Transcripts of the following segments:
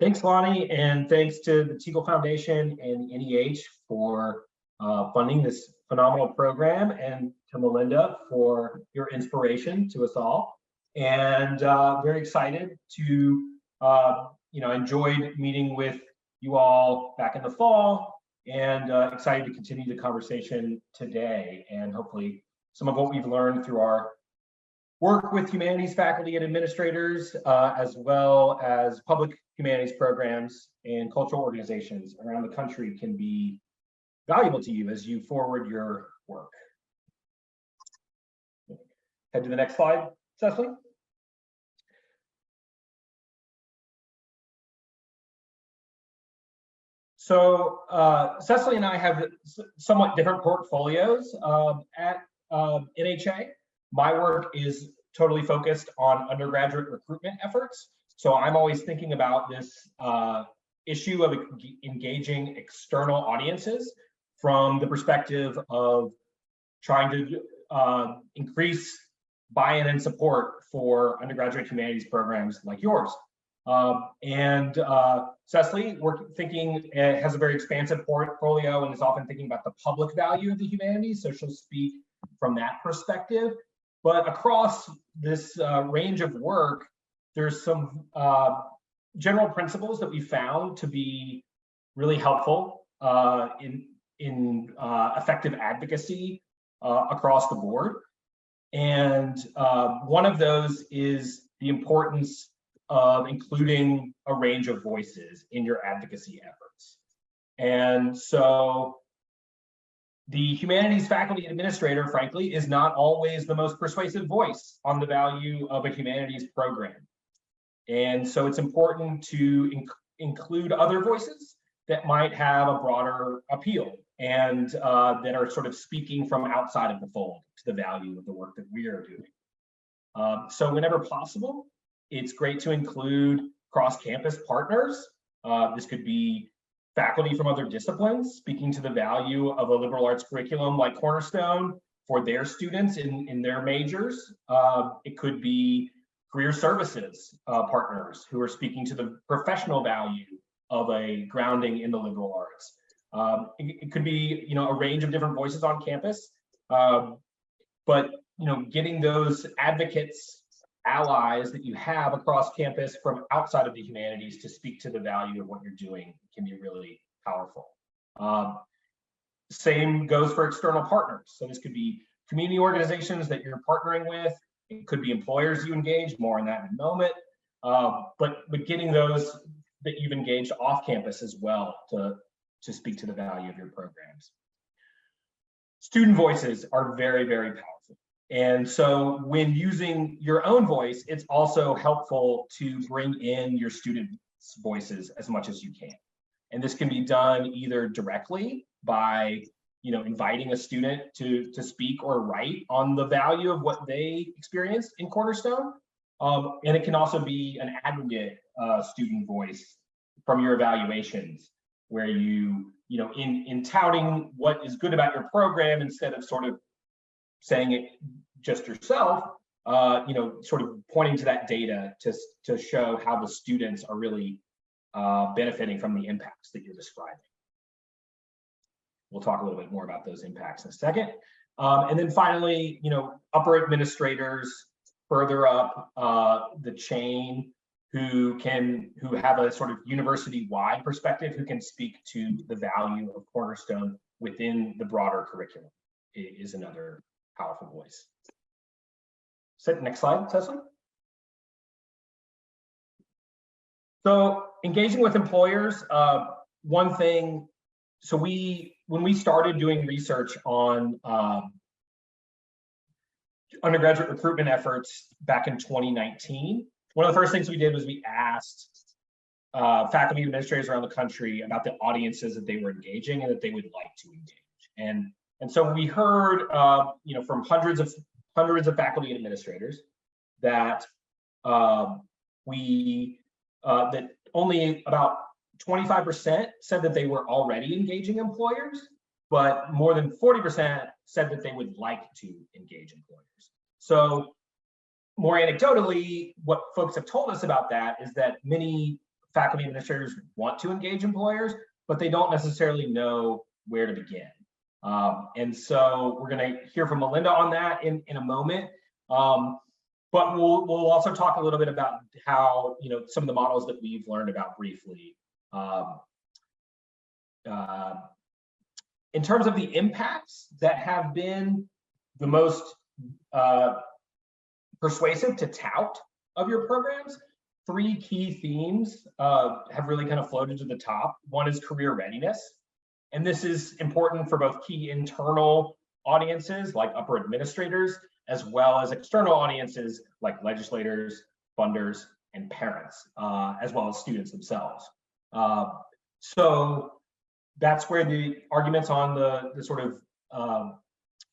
Thanks, Lonnie, and thanks to the Teagle Foundation and the NEH for funding this phenomenal program, and to Melinda for your inspiration to us all. And very excited to, enjoyed meeting with you all back in the fall, and excited to continue the conversation today. And hopefully some of what we've learned through our work with humanities faculty and administrators, as well as public humanities programs and cultural organizations around the country can be valuable to you as you forward your work. Head to the next slide, Cecily. So Cecily and I have somewhat different portfolios at NHA. My work is totally focused on undergraduate recruitment efforts. So I'm always thinking about this issue of engaging external audiences from the perspective of trying to increase buy-in and support for undergraduate humanities programs like yours. Cecily, we're thinking, has a very expansive portfolio and is often thinking about the public value of the humanities, so she'll speak from that perspective. But across this range of work, there's some general principles that we found to be really helpful in effective advocacy across the board. And one of those is the importance of including a range of voices in your advocacy efforts. And so the humanities faculty and administrator, frankly, is not always the most persuasive voice on the value of a humanities program. And so it's important to include other voices that might have a broader appeal and that are sort of speaking from outside of the fold to the value of the work that we are doing. So whenever possible, it's great to include cross-campus partners. This could be faculty from other disciplines speaking to the value of a liberal arts curriculum like Cornerstone for their students in their majors. It could be career services partners who are speaking to the professional value of a grounding in the liberal arts. It could be, a range of different voices on campus, but getting those advocates, allies that you have across campus from outside of the humanities to speak to the value of what you're doing can be really powerful. Same goes for external partners. So this could be community organizations that you're partnering with. It could be employers you engage, more on that in a moment. But getting those that you've engaged off campus as well to speak to the value of your programs. Student voices are very, very powerful. And so when using your own voice, it's also helpful to bring in your students' voices as much as you can. And this can be done either directly by inviting a student to speak or write on the value of what they experienced in Cornerstone. And it can also be an aggregate student voice from your evaluations, where in touting what is good about your program, instead of sort of saying it just yourself, sort of pointing to that data to show how the students are really benefiting from the impacts that you're describing. We'll talk a little bit more about those impacts in a second. And then finally, upper administrators further up the chain who have a sort of university-wide perspective, who can speak to the value of Cornerstone within the broader curriculum, is another powerful voice. Next slide, Cecily. So engaging with employers, one thing, so when we started doing research on undergraduate recruitment efforts back in 2019, one of the first things we did was we asked faculty administrators around the country about the audiences that they were engaging and that they would like to engage. And so we heard, from hundreds of faculty and administrators that that only about 25% said that they were already engaging employers, but more than 40% said that they would like to engage employers. So more anecdotally, what folks have told us about that is that many faculty administrators want to engage employers, but they don't necessarily know where to begin. And so we're going to hear from Melinda on that in a moment. But we'll also talk a little bit about how, some of the models that we've learned about briefly. In terms of the impacts that have been the most persuasive to tout of your programs, 3 key themes have really kind of floated to the top. One is career readiness. And this is important for both key internal audiences like upper administrators, as well as external audiences like legislators, funders, and parents, as well as students themselves. So that's where the arguments on the sort of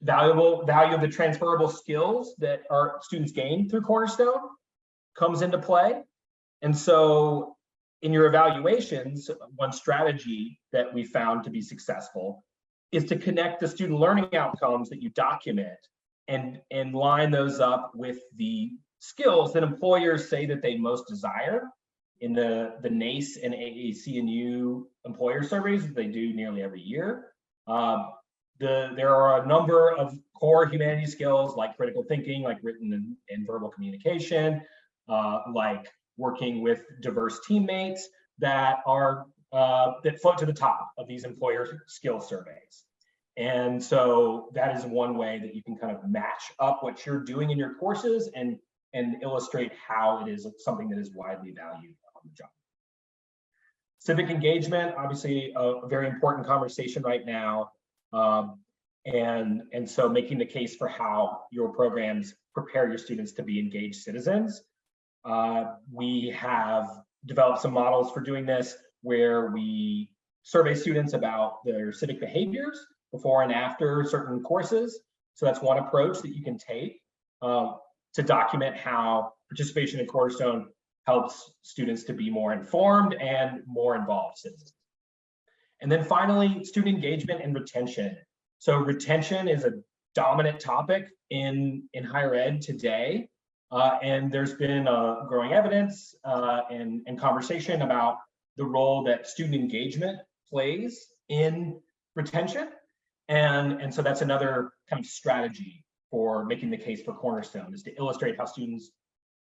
value of the transferable skills that our students gain through Cornerstone comes into play. And so in your evaluations, one strategy that we found to be successful is to connect the student learning outcomes that you document and line those up with the skills that employers say that they most desire in the NACE and AAC&U employer surveys that they do nearly every year. There are a number of core humanities skills like critical thinking, like written and verbal communication, like working with diverse teammates that are that float to the top of these employer skill surveys. And so that is one way that you can kind of match up what you're doing in your courses and illustrate how it is something that is widely valued on the job. Civic engagement, obviously a very important conversation right now. And so making the case for how your programs prepare your students to be engaged citizens. We have developed some models for doing this where we survey students about their civic behaviors before and after certain courses. So that's one approach that you can take to document how participation in Cornerstone helps students to be more informed and more involved citizens. And then finally, student engagement and retention. So retention is a dominant topic in higher ed today. And there's been growing evidence and conversation about the role that student engagement plays in retention. And so that's another kind of strategy for making the case for Cornerstone, is to illustrate how students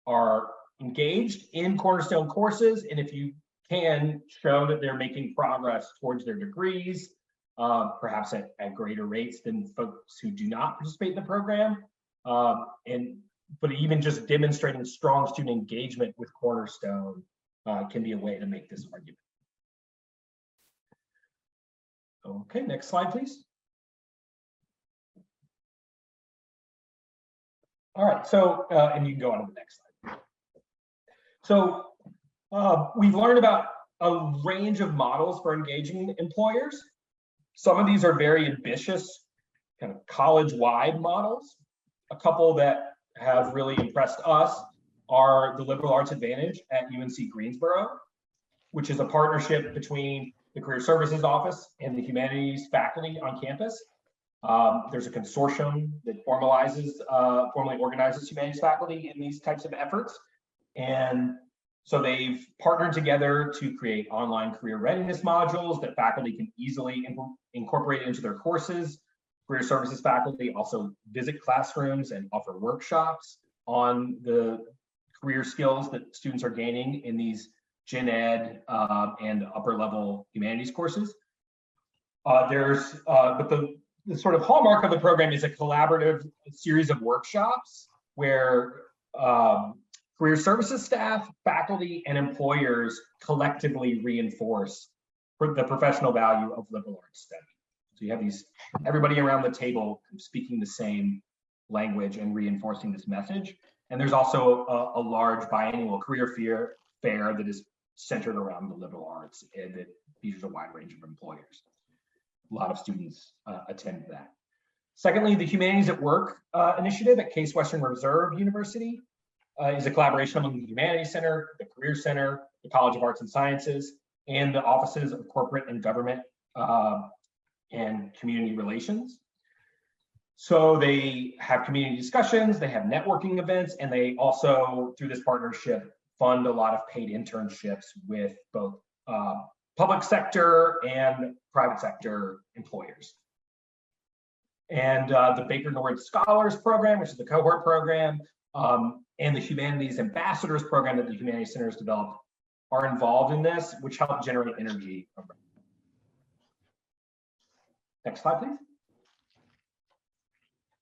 are engaged in Cornerstone courses. And if you can show that they're making progress towards their degrees, perhaps at greater rates than folks who do not participate in the program. But even just demonstrating strong student engagement with Cornerstone can be a way to make this argument. Okay, next slide, please. All right, so, and you can go on to the next slide. So we've learned about a range of models for engaging employers. Some of these are very ambitious, kind of college-wide models. A couple that have really impressed us are the Liberal Arts Advantage at UNC Greensboro, which is a partnership between the Career Services Office and the humanities faculty on campus. There's a consortium that formally organizes humanities faculty in these types of efforts. And so they've partnered together to create online career readiness modules that faculty can easily incorporate into their courses. Career services faculty also visit classrooms and offer workshops on the career skills that students are gaining in these gen ed and upper level humanities courses. But the sort of hallmark of the program is a collaborative series of workshops where career services staff, faculty, and employers collectively reinforce the professional value of liberal arts study. So you have everybody around the table speaking the same language and reinforcing this message. And there's also a large biannual career fair that is centered around the liberal arts, and that features a wide range of employers. A lot of students attend that. Secondly, the Humanities at Work initiative at Case Western Reserve University is a collaboration among the Humanities Center, the Career Center, the College of Arts and Sciences, and the offices of corporate and government and community relations. So they have community discussions, they have networking events, and they also, through this partnership, fund a lot of paid internships with both public sector and private sector employers. And the Baker Norwood Scholars Program, which is the cohort program, and the Humanities Ambassadors Program that the Humanities Centers developed are involved in this, which help generate energy. Next slide, please.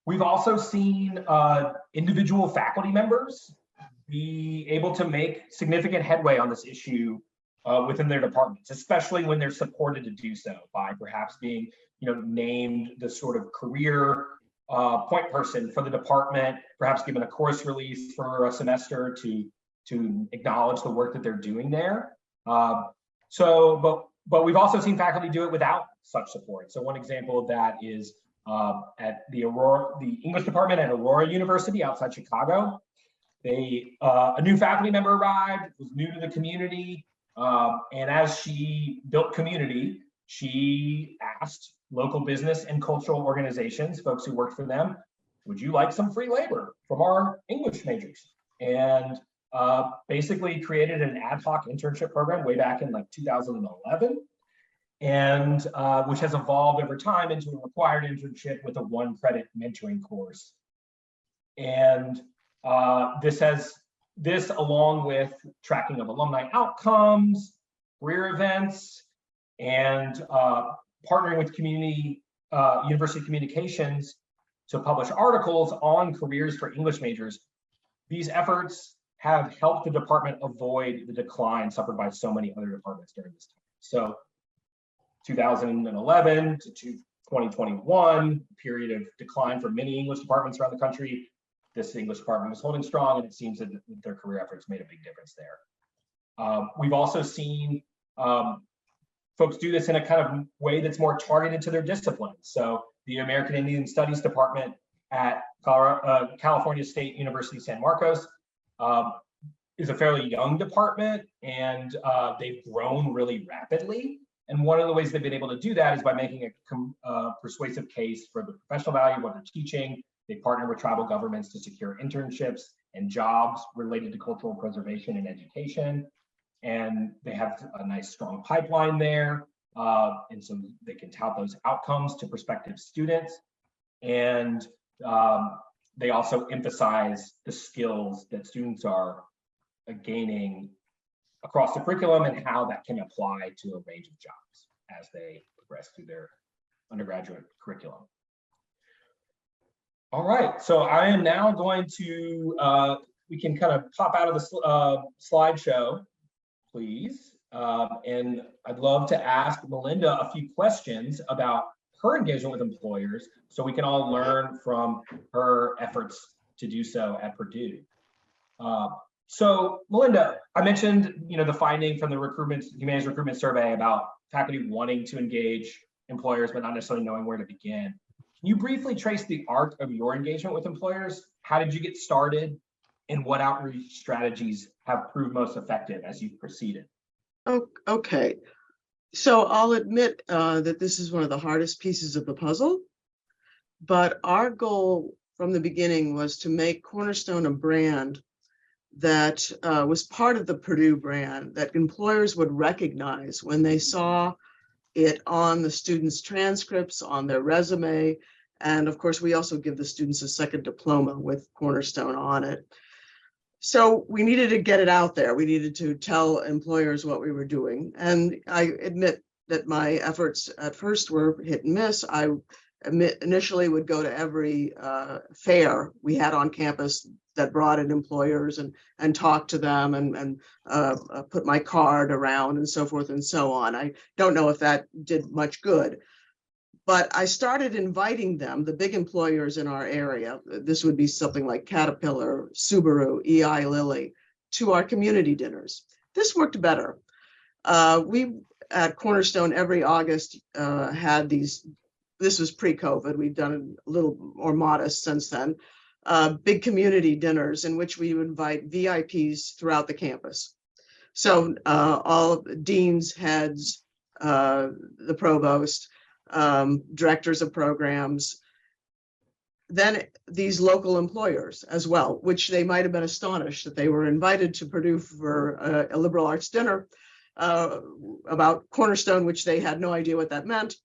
We've also seen individual faculty members be able to make significant headway on this issue within their departments, especially when they're supported to do so by perhaps being, named the sort of career point person for the department, perhaps given a course release for a semester to acknowledge the work that they're doing there. But we've also seen faculty do it without such support. So one example of that is at the English department at Aurora University outside Chicago. A new faculty member arrived, was new to the community, and as she built community, she asked local business and cultural organizations, folks who worked for them, would you like some free labor from our English majors? And basically created an ad hoc internship program way back in like 2011, and which has evolved over time into a required internship with a 1-credit mentoring course. And this along with tracking of alumni outcomes, career events, and partnering with university communications to publish articles on careers for English majors. These efforts have helped the department avoid the decline suffered by so many other departments during this time. So 2011 to 2021, period of decline for many English departments around the country. This English department was holding strong, and it seems that their career efforts made a big difference there. We've also seen folks do this in a kind of way that's more targeted to their discipline. So the American Indian Studies Department at California State University, San Marcos is a fairly young department, and they've grown really rapidly. And one of the ways they've been able to do that is by making a persuasive case for the professional value of what they're teaching. They partner with tribal governments to secure internships and jobs related to cultural preservation and education. And they have a nice, strong pipeline there. And so they can tout those outcomes to prospective students. And they also emphasize the skills that students are gaining across the curriculum and how that can apply to a range of jobs as they progress through their undergraduate curriculum. All right, so I am now going to, we can kind of pop out of the slideshow, please. And I'd love to ask Melinda a few questions about her engagement with employers so we can all learn from her efforts to do so at Purdue. So Melinda, I mentioned, the finding from the humanities recruitment survey about faculty wanting to engage employers, but not necessarily knowing where to begin. Can you briefly trace the arc of your engagement with employers? How did you get started, and what outreach strategies have proved most effective as you've proceeded? Okay, so I'll admit that this is one of the hardest pieces of the puzzle, but our goal from the beginning was to make Cornerstone a brand that was part of the Purdue brand that employers would recognize when they saw it on the students' transcripts, on their resume. And of course, we also give the students a second diploma with Cornerstone on it. So we needed to get it out there. We needed to tell employers what we were doing. And I admit that my efforts at first were hit and miss. I initially would go to every fair we had on campus that brought in employers and talk to them and put my card around and so forth and so on. I don't know if that did much good, but I started inviting them, the big employers in our area. This would be something like Caterpillar, Subaru, EI Lilly, to our community dinners. This worked better. We at Cornerstone every August had these. This was pre-COVID. We've done a little more modest since then. Big community dinners in which we would invite VIPs throughout the campus. So all deans, heads, the provost, directors of programs. then these local employers as well, which they might have been astonished that they were invited to Purdue for a liberal arts dinner about Cornerstone, which they had no idea what that meant.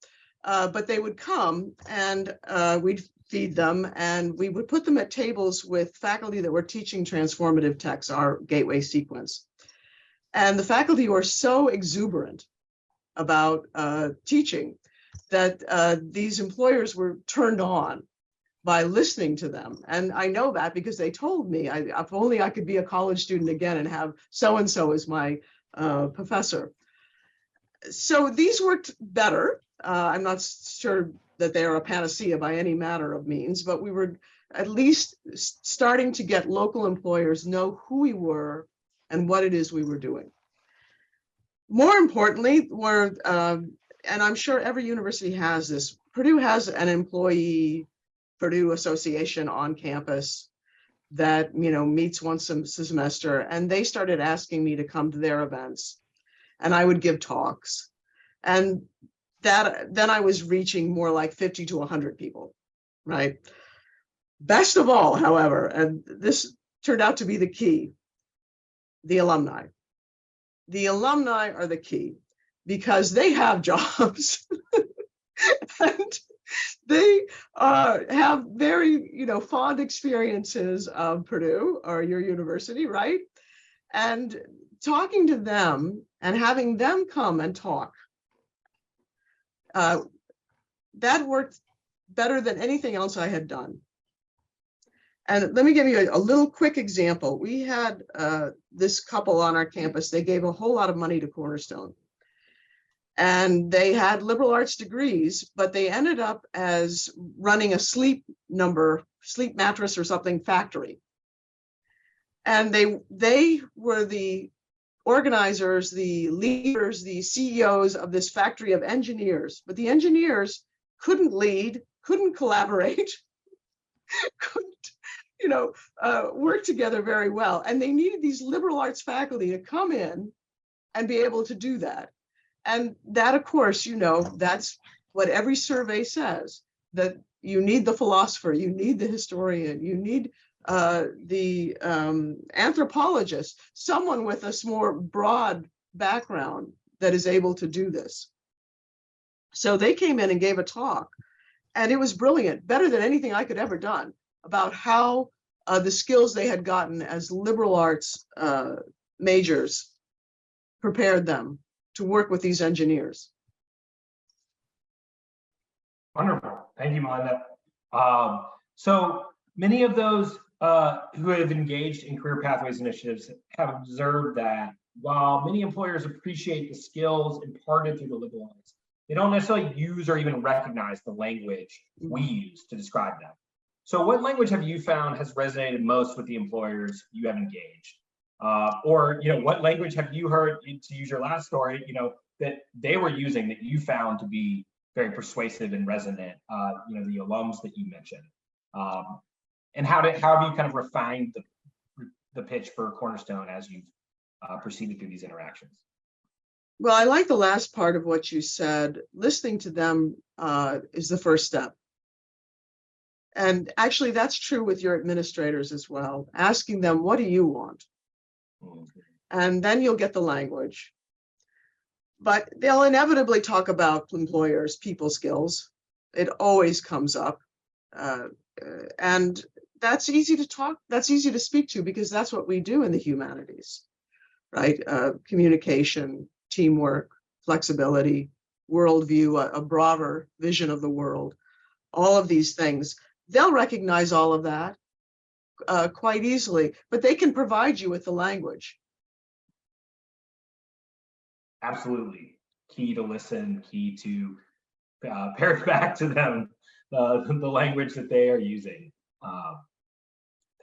But they would come and we'd feed them, and we would put them at tables with faculty that were teaching transformative texts, our gateway sequence. And the faculty were so exuberant about teaching that these employers were turned on by listening to them. And I know that because they told me, if only I could be a college student again and have so-and-so as my professor. So these worked better. I'm not sure that they are a panacea by any manner of means, but we were at least starting to get local employers know who we were and what it is we were doing. More importantly, and I'm sure every university has this, Purdue has an employee Purdue Association on campus that, you know, meets once a semester, and they started asking me to come to their events, and I would give talks. And then I was reaching more like 50 to 100 people, right? Best of all, however, and this turned out to be the key, the alumni. The alumni are the key because they have jobs and they have very, you know, fond experiences of Purdue or your university, right? And talking to them and having them come and talk, that worked better than anything else I had done. And let me give you a little quick example. We had this couple on our campus. They gave a whole lot of money to Cornerstone. And they had liberal arts degrees, but they ended up as running a sleep mattress or something factory. And they were the organizers, the leaders, the CEOs of this factory of engineers, but the engineers couldn't lead, couldn't collaborate, couldn't, you know, work together very well. And they needed these liberal arts faculty to come in and be able to do that. And that, of course, you know, that's what every survey says, that you need the philosopher, you need the historian, you need the anthropologist, someone with a more broad background that is able to do this. So they came in and gave a talk, and it was brilliant, better than anything I could ever done, about how the skills they had gotten as liberal arts majors prepared them to work with these engineers. Wonderful. Thank you, Melinda. So many of those who have engaged in career pathways initiatives have observed that while many employers appreciate the skills imparted through the liberal arts, they don't necessarily use or even recognize the language we use to describe them. So what language have you found has resonated most with the employers you have engaged? Or, you know, what language have you heard, to use your last story, you know, that they were using that you found to be very persuasive and resonant, you know, the alums that you mentioned? And how have you kind of refined the pitch for Cornerstone as you've proceeded through these interactions? Well, I like the last part of what you said. Listening to them is the first step. And actually, that's true with your administrators as well. Asking them, what do you want? And then you'll get the language. But they'll inevitably talk about employers, people skills. It always comes up. And that's easy to talk, that's easy to speak to, because that's what we do in the humanities, right? Communication, teamwork, flexibility, worldview, a broader vision of the world, all of these things. They'll recognize all of that quite easily, but they can provide you with the language. Absolutely. Key to listen, key to parrot back to them the language that they are using.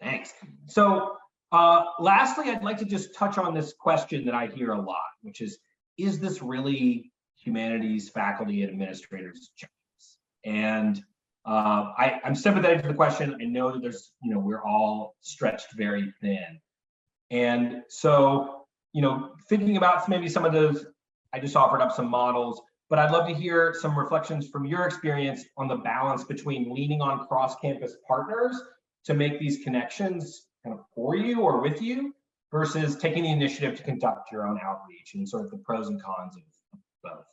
Thanks. So lastly, I'd like to just touch on this question that I hear a lot, which is this really humanities faculty and administrators' jobs? And I'm sympathetic to the question. I know that there's, you know, we're all stretched very thin. And so, you know, thinking about maybe some of those, I just offered up some models. but I'd love to hear some reflections from your experience on the balance between leaning on cross-campus partners to make these connections kind of for you or with you versus taking the initiative to conduct your own outreach and sort of the pros and cons of both.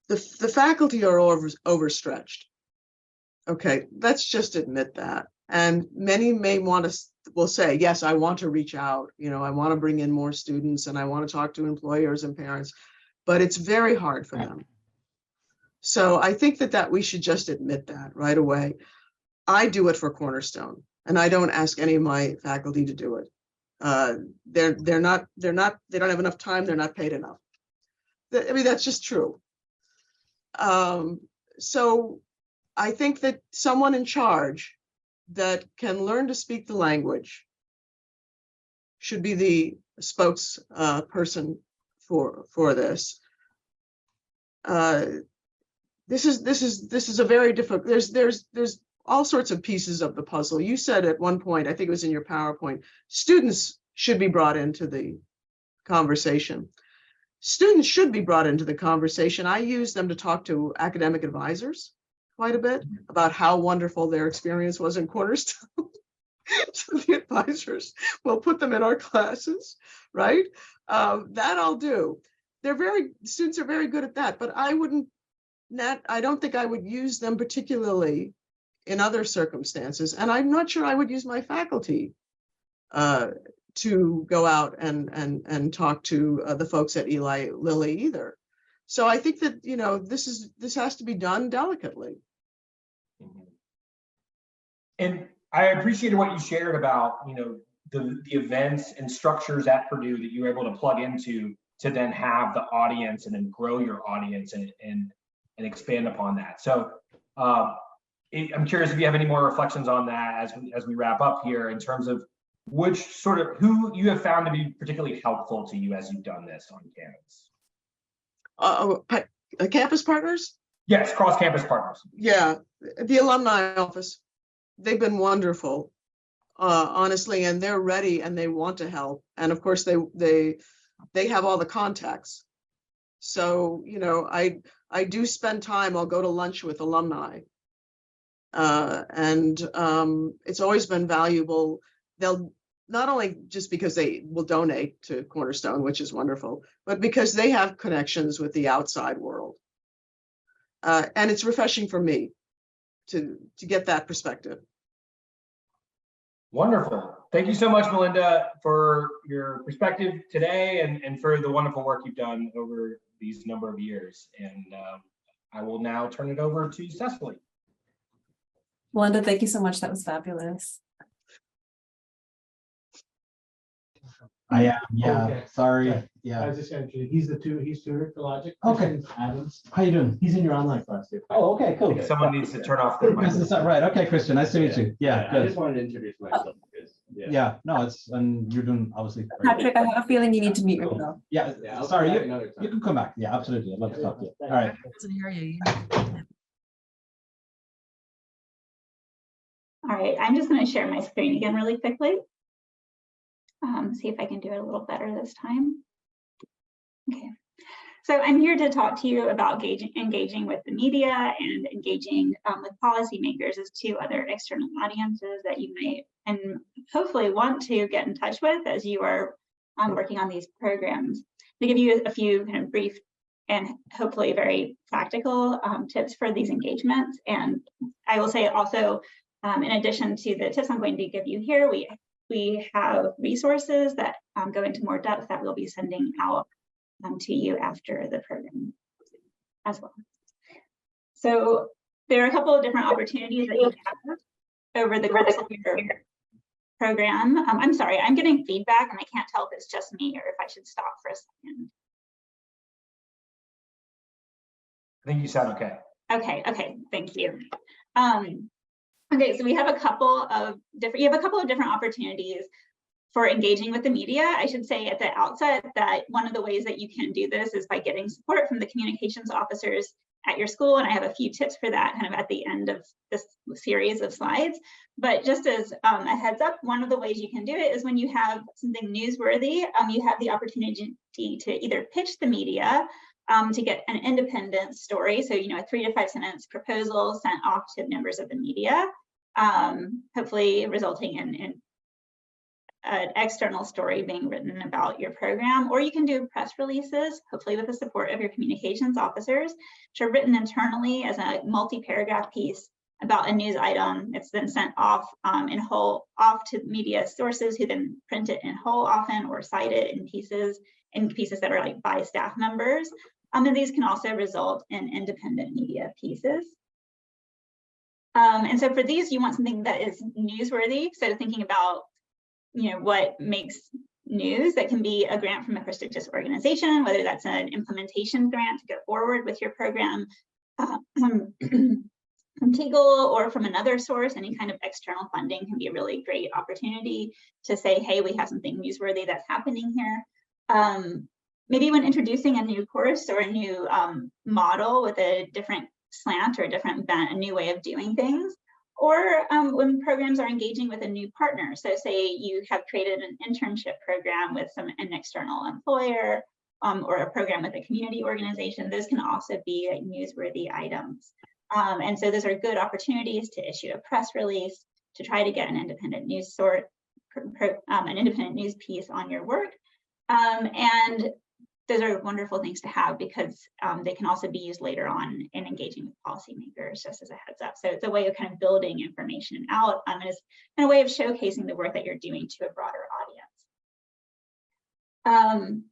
The faculty are overstretched. Okay, let's just admit that. And many may will say, yes, I want to reach out, I want to bring in more students and I want to talk to employers and parents, but it's very hard for them. So I think that we should just admit that right away. I do it for Cornerstone, and I don't ask any of my faculty to do it. They don't have enough time. They're not paid enough. I mean, that's just true. So I think that someone in charge that can learn to speak the language should be the spokesperson for this. This is a very difficult. There's all sorts of pieces of the puzzle. You said at one point, I think it was in your PowerPoint, students should be brought into the conversation. Students should be brought into the conversation. I use them to talk to academic advisors quite a bit about how wonderful their experience was in Cornerstone. So the advisors will put them in our classes, right? That I'll do. Students are very good at that, but I don't think I would use them particularly in other circumstances. And I'm not sure I would use my faculty to go out and talk to the folks at Eli Lilly either. So I think that, this has to be done delicately. And I appreciated what you shared about, the events and structures at Purdue that you were able to plug into to then have the audience and then grow your audience and expand upon that. So I'm curious if you have any more reflections on that as we wrap up here in terms of who you have found to be particularly helpful to you as you've done this on campus. Campus partners? Yes, cross-campus partners. Yeah, the alumni office. They've been wonderful, honestly, and they're ready and they want to help. And of course, they have all the contacts. So, I do spend time. I'll go to lunch with alumni, and it's always been valuable. They'll not only just because they will donate to Cornerstone, which is wonderful, but because they have connections with the outside world. And it's refreshing for me to get that perspective. Wonderful. Thank you so much, Melinda, for your perspective today and for the wonderful work you've done over these number of years. And I will now turn it over to Cecily. Melinda, thank you so much. That was fabulous. I am, yeah. Okay. Sorry. Okay. Yeah. I was just going to, he's tutor for logic. Okay. Adams. How you doing? He's in your online class too. Oh, okay, I cool. think someone needs to turn off their mic. Is that right? Okay, Christian. Nice to meet you. Yeah, I good. just wanted to introduce myself because Yeah, no, and you're doing obviously. Patrick, I have a feeling you need to mute yourself. Yeah, I'll sorry, come back you another time. can come back. Yeah, absolutely. I'd love to talk to you. All right. Doesn't hear you. All right, I'm just going to share my screen again really quickly. See if I can do it a little better this time. Okay, so I'm here to talk to you about engaging with the media and engaging with policymakers as two other external audiences that you may and hopefully want to get in touch with as you are working on these programs. To give you a few kind of brief and hopefully very practical tips for these engagements. And I will say also, in addition to the tips I'm going to give you here, we have resources that go into more depth that we'll be sending out to you after the program as well. So there are a couple of different opportunities that you have over the course of your program. I'm sorry, I'm getting feedback and I can't tell if it's just me or if I should stop for a second. I think you sound okay. Okay, thank you. Okay, so we have a couple of different opportunities for engaging with the media. I should say at the outset that one of the ways that you can do this is by getting support from the communications officers at your school, and I have a few tips for that kind of at the end of this series of slides. But just as a heads up, one of the ways you can do it is when you have something newsworthy, you have the opportunity to either pitch the media to get an independent story. So, you know, a 3 to 5 sentence proposal sent off to members of the media, hopefully resulting in an external story being written about your program. Or you can do press releases, hopefully with the support of your communications officers, which are written internally as a multi-paragraph piece about a news item. It's then sent off in whole to media sources, who then print it in whole often, or cite it in pieces that are like by staff members. And these can also result in independent media pieces. And so for these, you want something that is newsworthy. So thinking about, you know, what makes news. That can be a grant from a prestigious organization, whether that's an implementation grant to go forward with your program from Teagle or from another source. Any kind of external funding can be a really great opportunity to say, hey, we have something newsworthy that's happening here. Maybe when introducing a new course or a new model with a different slant or a different bent, a new way of doing things. Or when programs are engaging with a new partner. So say you have created an internship program with an external employer or a program with a community organization, those can also be like newsworthy items. And so those are good opportunities to issue a press release, to try to get an independent news an independent news piece on your work. And those are wonderful things to have, because they can also be used later on in engaging with policymakers, just as a heads up. So it's a way of kind of building information out, and it's a way of showcasing the work that you're doing to a broader audience.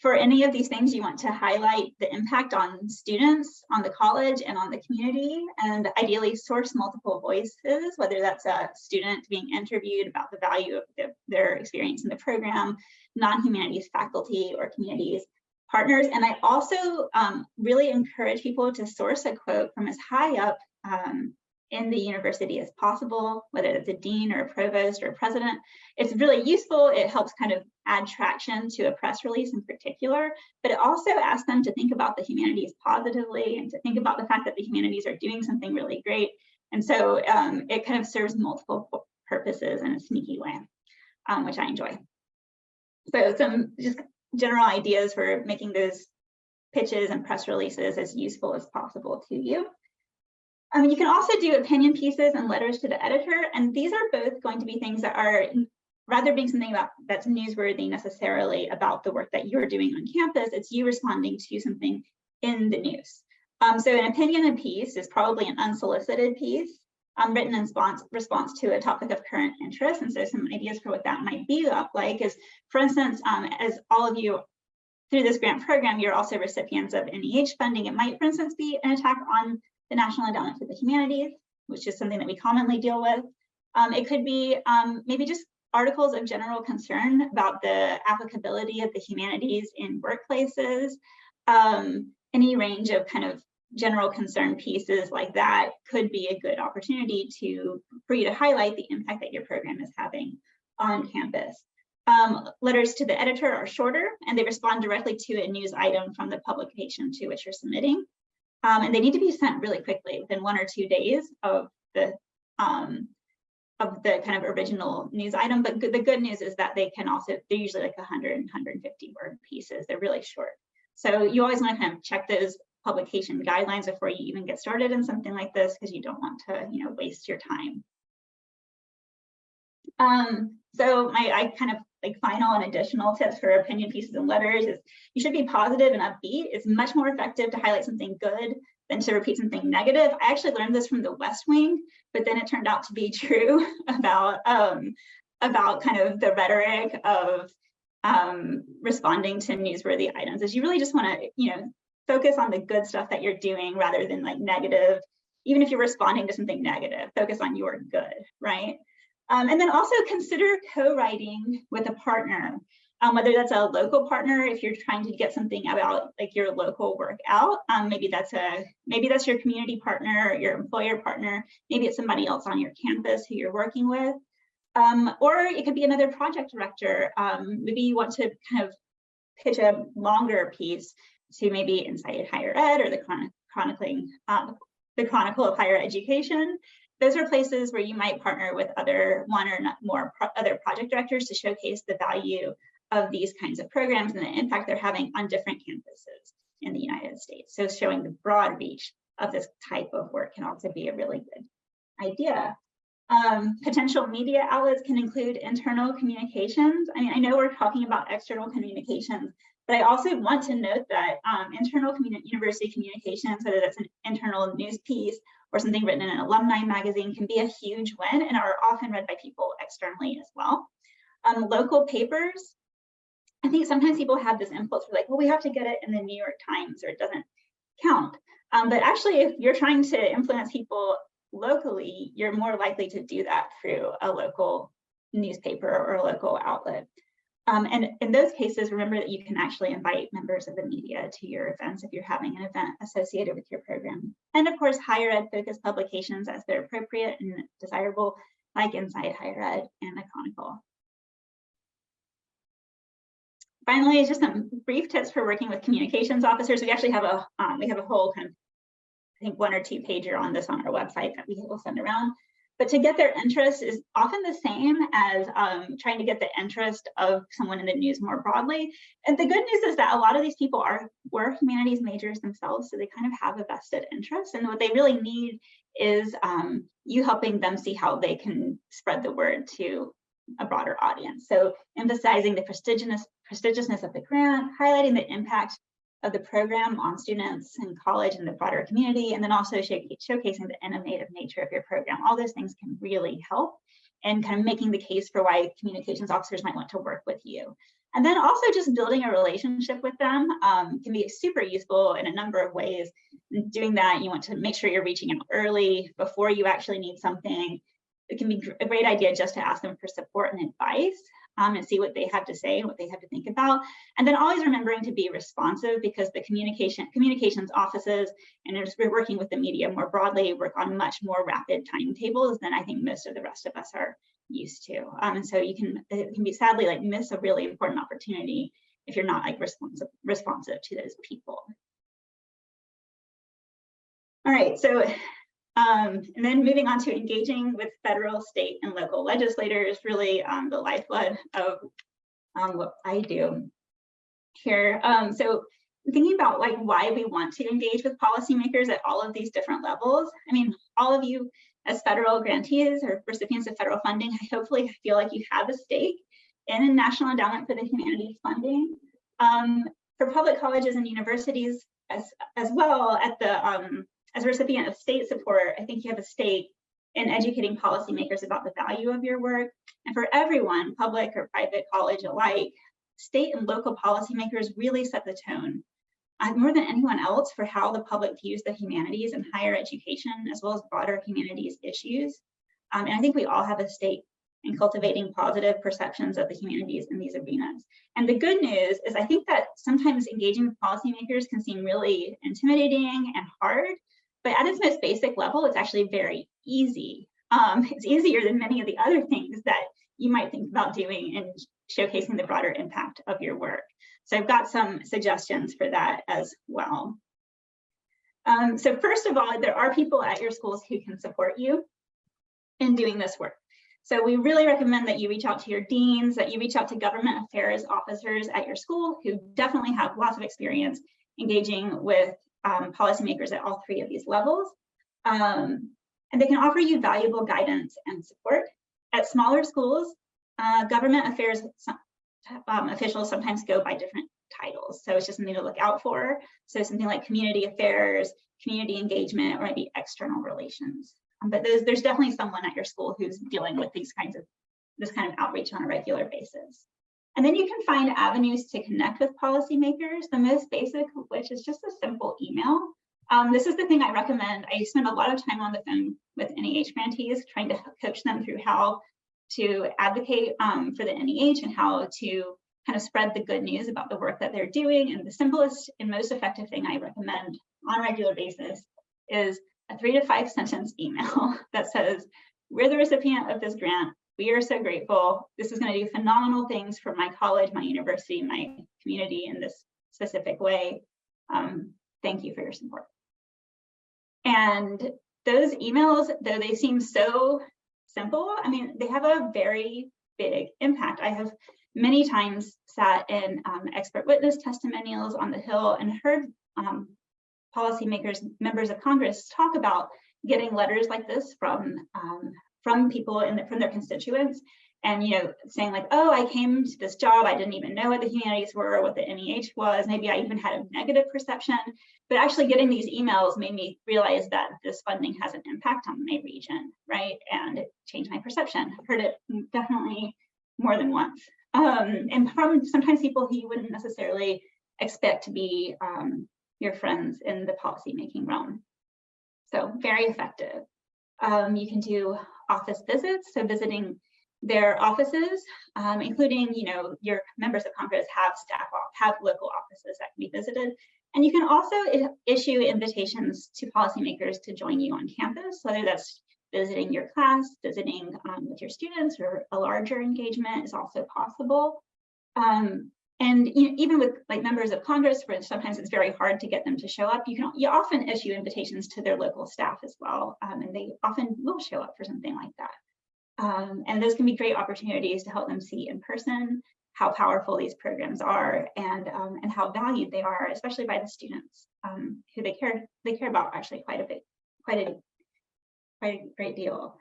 For any of these things, you want to highlight the impact on students, on the college, and on the community, and ideally source multiple voices, whether that's a student being interviewed about the value of their experience in the program, non-humanities faculty or communities partners. And I also really encourage people to source a quote from as high up in the university as possible, whether it's a dean or a provost or a president. It's really useful. It helps kind of add traction to a press release in particular, but it also asks them to think about the humanities positively and to think about the fact that the humanities are doing something really great. And so it kind of serves multiple purposes in a sneaky way, which I enjoy. So some just general ideas for making those pitches and press releases as useful as possible to you. You can also do opinion pieces and letters to the editor, and these are both going to be things that are, rather being something that's newsworthy necessarily about the work that you're doing on campus, it's you responding to something in the news. So an opinion piece is probably an unsolicited piece written in response to a topic of current interest. And so some ideas for what that might be like is, for instance, as all of you through this grant program, you're also recipients of NEH funding. It might, for instance, be an attack on the National Endowment for the Humanities, which is something that we commonly deal with. It could be maybe just articles of general concern about the applicability of the humanities in workplaces. Any range of kind of general concern pieces like that could be a good opportunity for you to highlight the impact that your program is having on campus. Letters to the editor are shorter, and they respond directly to a news item from the publication to which you're submitting. And they need to be sent really quickly, within 1 or 2 days of the kind of original news item. But the good news is that they're usually like 100 and 150 word pieces. They're really short. So you always want to kind of check those publication guidelines before you even get started in something like this, because you don't want to, waste your time. So I kind of like final and additional tips for opinion pieces and letters is you should be positive and upbeat. It's much more effective to highlight something good than to repeat something negative. I actually learned this from the West Wing, but then it turned out to be true about kind of the rhetoric of responding to newsworthy items. Is you really just want to, focus on the good stuff that you're doing rather than like negative. Even if you're responding to something negative, focus on your good, right? And then also consider co-writing with a partner, whether that's a local partner, if you're trying to get something about like your local work out, maybe that's your community partner, your employer partner, maybe it's somebody else on your campus who you're working with, or it could be another project director. Maybe you want to kind of pitch a longer piece to maybe Incited Higher Ed or the chronicling the Chronicle of Higher Education. Those are places where you might partner with one or more other project directors to showcase the value of these kinds of programs and the impact they're having on different campuses in the United States. So showing the broad reach of this type of work can also be a really good idea. Potential media outlets can include internal communications. I mean, I know we're talking about external communications, but I also want to note that internal university communications, whether that's an internal news piece or something written in an alumni magazine, can be a huge win and are often read by people externally as well. Local papers, I think sometimes people have this impulse for like, well, we have to get it in the New York Times or it doesn't count. But actually, if you're trying to influence people locally, you're more likely to do that through a local newspaper or a local outlet. And in those cases, remember that you can actually invite members of the media to your events if you're having an event associated with your program. And of course, higher ed focused publications as they're appropriate and desirable, like Inside Higher Ed and the Chronicle. Finally, just some brief tips for working with communications officers. We actually have a whole kind of, I think, 1 or 2 pager on this on our website that we will send around. But to get their interest is often the same as trying to get the interest of someone in the news more broadly. And the good news is that a lot of these people were humanities majors themselves, so they kind of have a vested interest. And what they really need is you helping them see how they can spread the word to a broader audience. So emphasizing the prestigiousness of the grant, highlighting the impact of the program on students in college and the broader community, and then also showcasing the innovative nature of your program. All those things can really help in kind of making the case for why communications officers might want to work with you. And then also just building a relationship with them can be super useful in a number of ways. In doing that, you want to make sure you're reaching out early before you actually need something. It can be a great idea just to ask them for support and advice and see what they have to say and what they have to think about. And then always remembering to be responsive, because the communications offices, and as we're working with the media more broadly, work on much more rapid timetables than I think most of the rest of us are used to. And so it can be sadly like miss a really important opportunity if you're not like responsive to those people. All right, so and then moving on to engaging with federal, state, and local legislators, really the lifeblood of what I do here. So thinking about like why we want to engage with policymakers at all of these different levels. I mean, all of you as federal grantees or recipients of federal funding, I hopefully feel like you have a stake in a National Endowment for the Humanities funding. For public colleges and universities as well, at the as a recipient of state support, I think you have a stake in educating policymakers about the value of your work. And for everyone, public or private college alike, state and local policymakers really set the tone more than anyone else for how the public views the humanities and higher education, as well as broader humanities issues. And I think we all have a stake in cultivating positive perceptions of the humanities in these arenas. And the good news is I think that sometimes engaging with policymakers can seem really intimidating and hard, but at its most basic level, it's actually very easy. It's easier than many of the other things that you might think about doing in showcasing the broader impact of your work. So I've got some suggestions for that as well. So first of all, there are people at your schools who can support you in doing this work. So we really recommend that you reach out to your deans, that you reach out to government affairs officers at your school who definitely have lots of experience engaging with policymakers at all 3 of these levels. And they can offer you valuable guidance and support. At smaller schools, government affairs officials sometimes go by different titles. So it's just something to look out for. So something like community affairs, community engagement, or maybe external relations. But there's definitely someone at your school who's dealing with this kind of outreach on a regular basis. And then you can find avenues to connect with policymakers, the most basic of which is just a simple email. This is the thing I recommend. I spend a lot of time on the phone with NEH grantees, trying to coach them through how to advocate for the NEH and how to kind of spread the good news about the work that they're doing. And the simplest and most effective thing I recommend on a regular basis is a 3 to 5 sentence email that says, we're the recipient of this grant. We are so grateful. This is going to do phenomenal things for my college, my university, my community in this specific way. Thank you for your support. And those emails, though they seem so simple, I mean, they have a very big impact. I have many times sat in expert witness testimonials on the Hill and heard policymakers, members of Congress talk about getting letters like this from people from their constituents, and saying like, oh, I came to this job, I didn't even know what the humanities were, what the NEH was, maybe I even had a negative perception, but actually getting these emails made me realize that this funding has an impact on my region, right? And it changed my perception. I've heard it definitely more than once. And from sometimes people who you wouldn't necessarily expect to be your friends in the policymaking realm. So very effective. You can do office visits, so visiting their offices, including, your members of Congress have local offices that can be visited. And you can also issue invitations to policymakers to join you on campus, whether that's visiting your class, visiting with your students, or a larger engagement is also possible. And even with like members of Congress, where sometimes it's very hard to get them to show up, you often issue invitations to their local staff as well, and they often will show up for something like that. And those can be great opportunities to help them see in person how powerful these programs are, and how valued they are, especially by the students who they care about actually quite a great deal.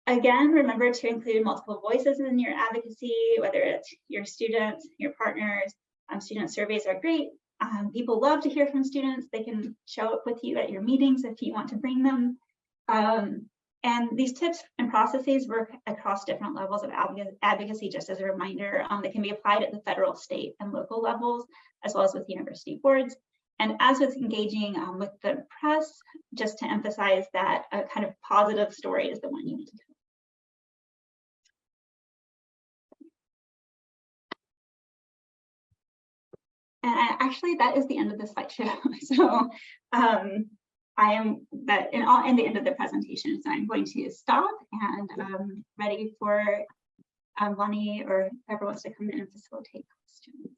Again, remember to include multiple voices in your advocacy, whether it's your students, your partners. Student surveys are great. People love to hear from students. They can show up with you at your meetings if you want to bring them. And these tips and processes work across different levels of advocacy, just as a reminder. They can be applied at the federal, state, and local levels, as well as with university boards. And as with engaging with the press, just to emphasize that a kind of positive story is the one you need to tell. And actually, that is the end of the slideshow. So I am in the end of the presentation. So I'm going to stop and ready for Lonnie or whoever wants to come in and facilitate questions.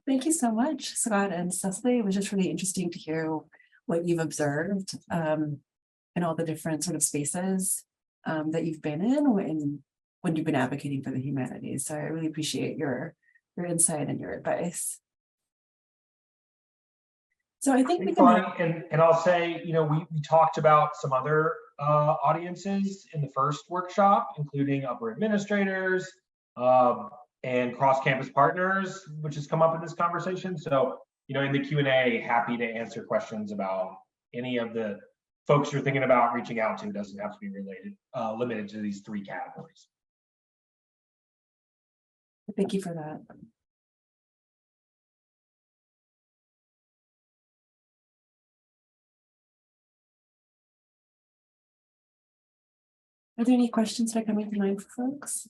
Thank you so much, Scott and Cecily. It was just really interesting to hear what you've observed in all the different sort of spaces that you've been in when you've been advocating for the humanities. So I really appreciate your insight and your advice. So I think we can. And I'll say, we talked about some other audiences in the first workshop, including upper administrators and cross-campus partners, which has come up in this conversation. So, in the Q&A, happy to answer questions about any of the folks you're thinking about reaching out to. It doesn't have to be limited to these three categories. Thank you for that. Are there any questions that are coming to mind for folks?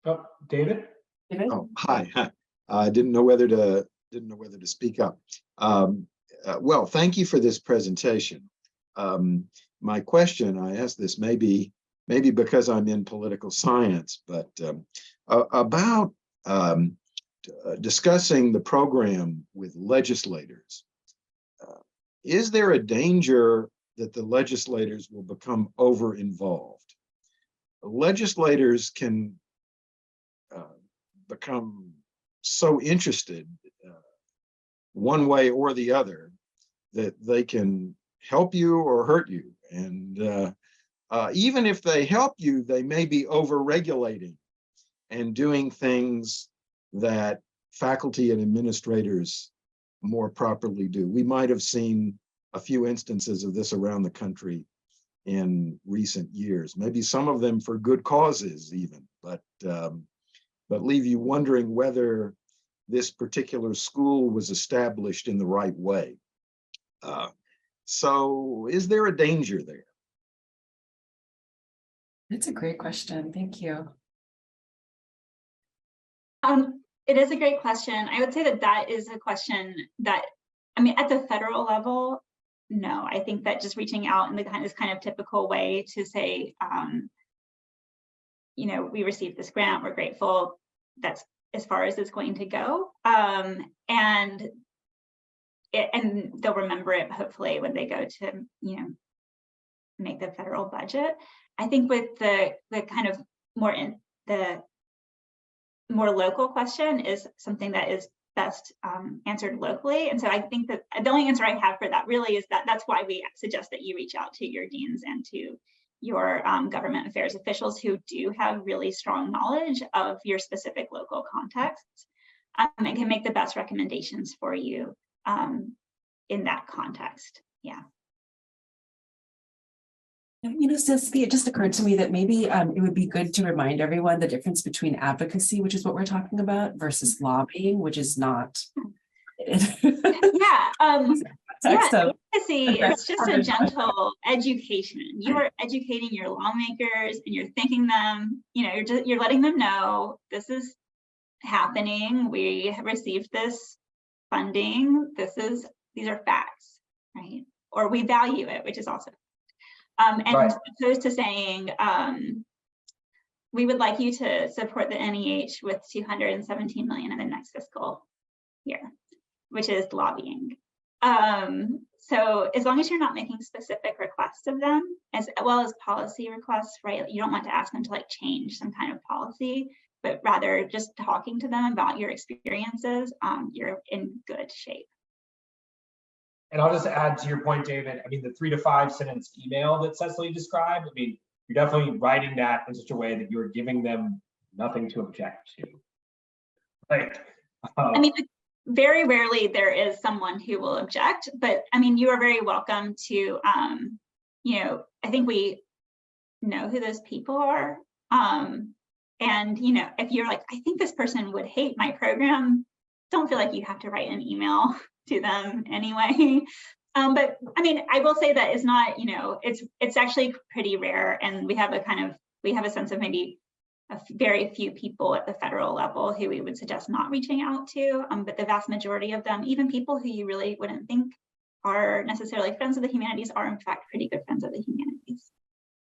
Oh, David? David? Oh, hi. I didn't know whether to speak up. Well, thank you for this presentation. My question, I asked this maybe because I'm in political science, but about discussing the program with legislators. Is there a danger that the legislators will become over-involved? Legislators can become so interested one way or the other that they can help you or hurt you. And even if they help you, they may be over-regulating and doing things that faculty and administrators more properly do. We might have seen a few instances of this around the country in recent years, maybe some of them for good causes even, but leave you wondering whether this particular school was established in the right way. So is there a danger there? That's a great question. Thank you. It is a great question. I would say that that is a question that, I mean, at the federal level, no, I think that just reaching out in this kind of typical way to say, you know, we received this grant, we're grateful. That's as far as it's going to go. And they'll remember it hopefully when they go to, you know, make the federal budget. I think with the kind of more local question is something that is best answered locally. And so I think that the only answer I have for that really is that that's why we suggest that you reach out to your deans and to your government affairs officials who do have really strong knowledge of your specific local contexts and can make the best recommendations for you in that context. Yeah. You know, Cecily, it just occurred to me that maybe it would be good to remind everyone the difference between advocacy, which is what we're talking about, versus lobbying, which is not. Yeah. Advocacy is just a Right. gentle education. You are educating your lawmakers and you're thanking them, you know, you're letting them know this is happening. We have received this funding. These are facts, right? Or we value it, which is also. And Right. opposed to saying, we would like you to support the NEH with $217 million in the next fiscal year, which is lobbying. So as long as you're not making specific requests of them, as well as policy requests, right? You don't want to ask them to like change some kind of policy, but rather just talking to them about your experiences, you're in good shape. And I'll just add to your point, David, I mean, the 3 to 5 sentence email that Cecily described, I mean, you're definitely writing that in such a way that you're giving them nothing to object to. Right. I mean, very rarely there is someone who will object, but I mean, you are very welcome to, you know, I think we know who those people are. And, you know, if you're like, I think this person would hate my program, don't feel like you have to write an email to them anyway. But I mean, I will say that it's not, you know, it's actually pretty rare. And we have a sense of maybe a very few people at the federal level who we would suggest not reaching out to, but the vast majority of them, even people who you really wouldn't think are necessarily friends of the humanities, are in fact pretty good friends of the humanities.